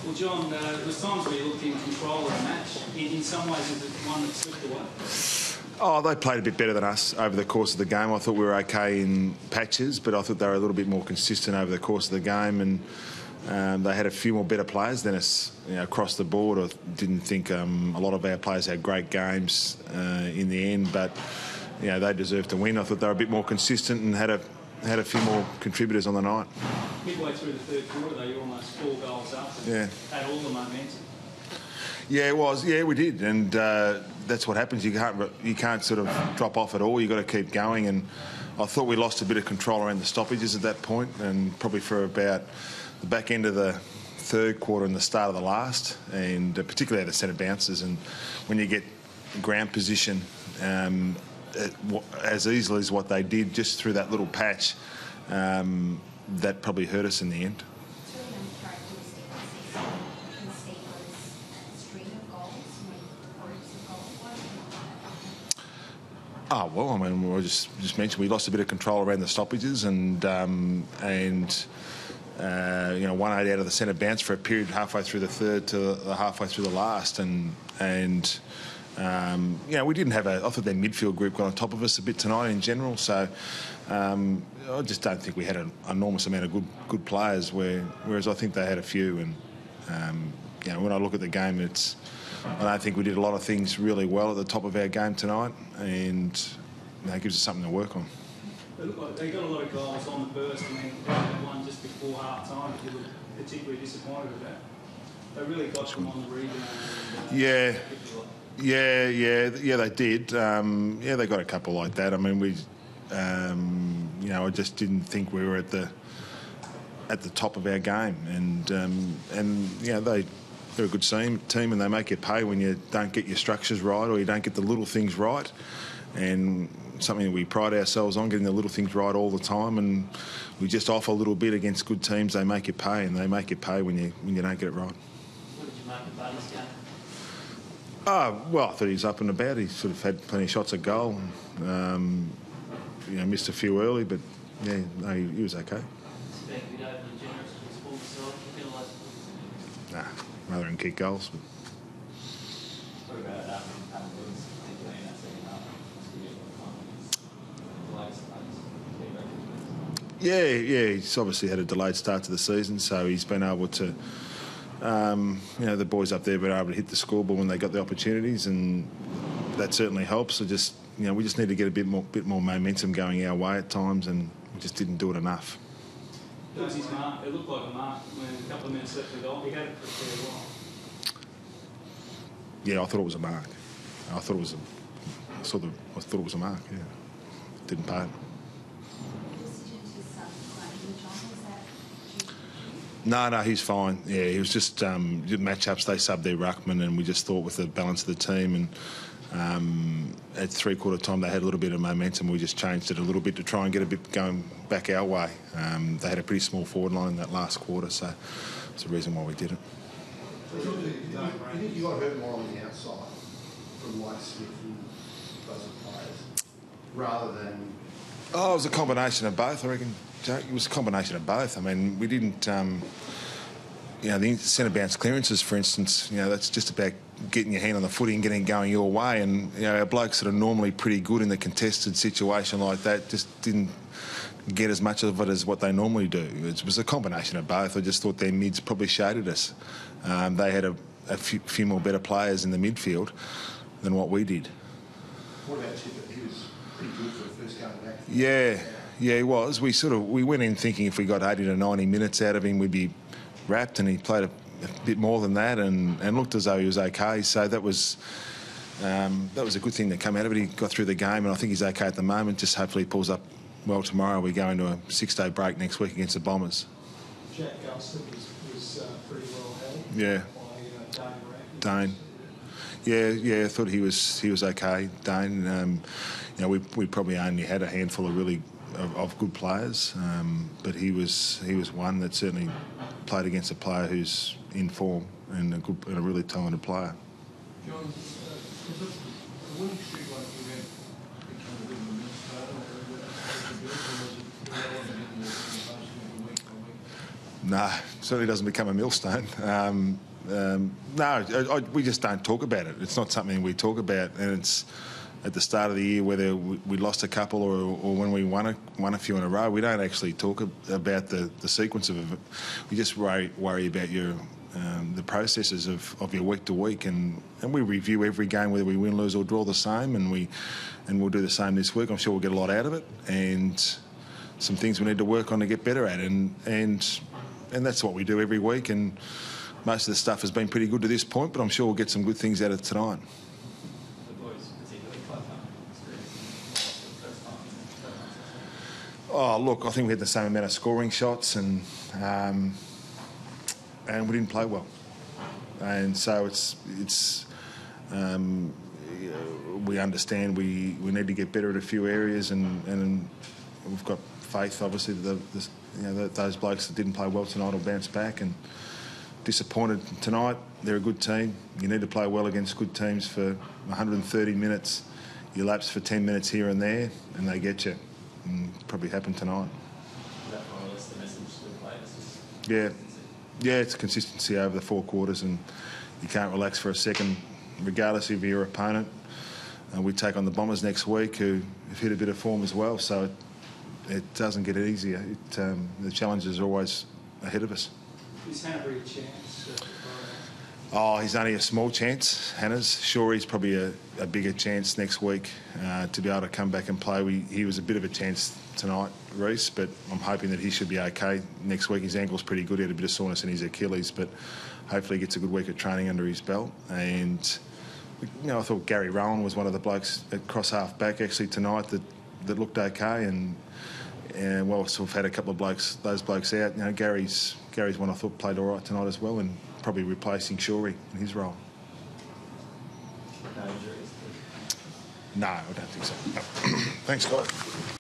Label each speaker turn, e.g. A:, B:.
A: Well, John, there's times where you looked in control of the match. In some ways, is it one that slipped away?
B: Oh, they played a bit better than us over the course of the game. I thought we were okay in patches, but I thought they were a little bit more consistent over the course of the game, and they had a few more better players than us, across the board. I didn't think a lot of our players had great games in the end, but they deserved to win. I thought they were a bit more consistent and had a few more contributors on the night.
A: Midway through the third quarter, though, you're almost 4 goals up and had all the momentum.
B: Yeah, it was. Yeah, we did, and that's what happens. You can't sort of drop off at all. You've got to keep going, and I thought we lost a bit of control around the stoppages at that point, and probably for about the back end of the third quarter and the start of the last, and particularly at the centre bounces. And when you get ground position as easily as what they did just through that little patch, that probably hurt us in the end. Oh, well, I mean, I just mentioned we lost a bit of control around the stoppages, and 180 out of the centre bounce for a period halfway through the third to halfway through the last, and we didn't have I thought their midfield group got on top of us a bit tonight in general, so I just don't think we had an enormous amount of good players, whereas I think they had a few, and when I look at the game, I don't think we did a lot of things really well at the top of our game tonight, and that gives us something to work on.
A: They look like they got a lot of goals on the burst, and then they had one just before half time. You look particularly disappointed with that. They really got them on the rebound. Yeah, they did. They got a couple like that. I mean, I just didn't think we were at the top of our game, and they're a good team, and they make you pay when you don't get your structures right or you don't get the little things right. And something that we pride ourselves on, getting the little things right all the time, and we just off a little bit against good teams. They make you pay, and they make you pay when you don't get it right. What did you make of Butler's game?
B: Well, I thought he was up and about. He sort of had plenty of shots at goal. Missed a few early, but he was okay. Nah, rather than kick goals. But...
C: What about
B: he's obviously had a delayed start to the season, so he's been able to, the boys up there have been able to hit the scoreboard when they got the opportunities, and that certainly helps. So we just need to get a bit more momentum going our way at times, and we just didn't do it enough.
A: That was his mark. It looked like a mark when a couple of minutes left to go. He had it for a fair while.
B: Yeah, I thought it was a mark. I thought it was a mark. Yeah, didn't pay it. No, he's fine. Yeah, he was just matchups. They subbed their ruckman, and we just thought with the balance of the team, and at three-quarter time they had a little bit of momentum. We just changed it a little bit to try and get a bit going back our way. They had a pretty small forward line in that last quarter, so that's the reason why we did it.
D: You think you got hurt more on the outside from White Smith and those players, rather than...
B: Oh, it was a combination of both, I reckon, Jake. It was a combination of both. I mean, we didn't... the centre bounce clearances, for instance, that's just about getting your hand on the footy and getting it going your way. And, our blokes that are normally pretty good in the contested situation like that just didn't get as much of it as what they normally do. It was a combination of both. I just thought their mids probably shaded us. They had a few more better players in the midfield than what we did.
D: What about Chipper? He was pretty good for the first game back.
B: Yeah, he was. We went in thinking if we got 80 to 90 minutes out of him, we'd be wrapped, and he played a bit more than that, and looked as though he was okay. So that was a good thing that came out of it. He got through the game, and I think he's okay at the moment. Just hopefully he pulls up well tomorrow. We go into a 6-day break next week against the Bombers.
E: Jack Gulston was pretty well held.
B: Yeah.
E: By Dane.
B: Yeah. I thought he was okay, Dane. We probably only had a handful of really of good players, but he was one that certainly played against a player who's in form and a really talented player.
E: John, was it a winning streak like you had become a bit of a mince, or was it
B: No, certainly doesn't become a millstone. We just don't talk about it. It's not something we talk about, and it's at the start of the year, whether we lost a couple or when we won a few in a row, we don't actually talk about the sequence of it. We just worry about the processes of your week to week, and we review every game, whether we win, lose or draw the same, and we'll do the same this week. I'm sure we'll get a lot out of it, and some things we need to work on to get better at, and that's what we do every week. And most of the stuff has been pretty good to this point, but I'm sure we'll get some good things out of it tonight. Oh, look, I think we had the same amount of scoring shots, and we didn't play well. And so we understand we need to get better at a few areas, and we've got faith, obviously, that those blokes that didn't play well tonight will bounce back. And disappointed tonight. They're a good team. You need to play well against good teams for 130 minutes. You lapse for 10 minutes here and there, and they get you. And probably happened tonight.
C: Is that more or less the message to the players?
B: Yeah, it's consistency over the 4 quarters, and you can't relax for a second, regardless of your opponent. We take on the Bombers next week, who have hit a bit of form as well, so it doesn't get easier. The challenges are always ahead of us.
E: Is Hannah a chance?
B: Oh, he's only a small chance, Hannah's. Sure, he's probably a bigger chance next week to be able to come back and play. He was a bit of a chance tonight, Reece, but I'm hoping that he should be okay next week. His ankle's pretty good. He had a bit of soreness in his Achilles, but hopefully he gets a good week of training under his belt. And, I thought Gary Rowan was one of the blokes at cross half back actually tonight that looked okay. And whilst we've had a couple of those blokes out, Gary's one I thought played all right tonight as well, and probably replacing Shorey in his role.
C: No injuries?
B: No, I don't think so. No. Thanks, guys.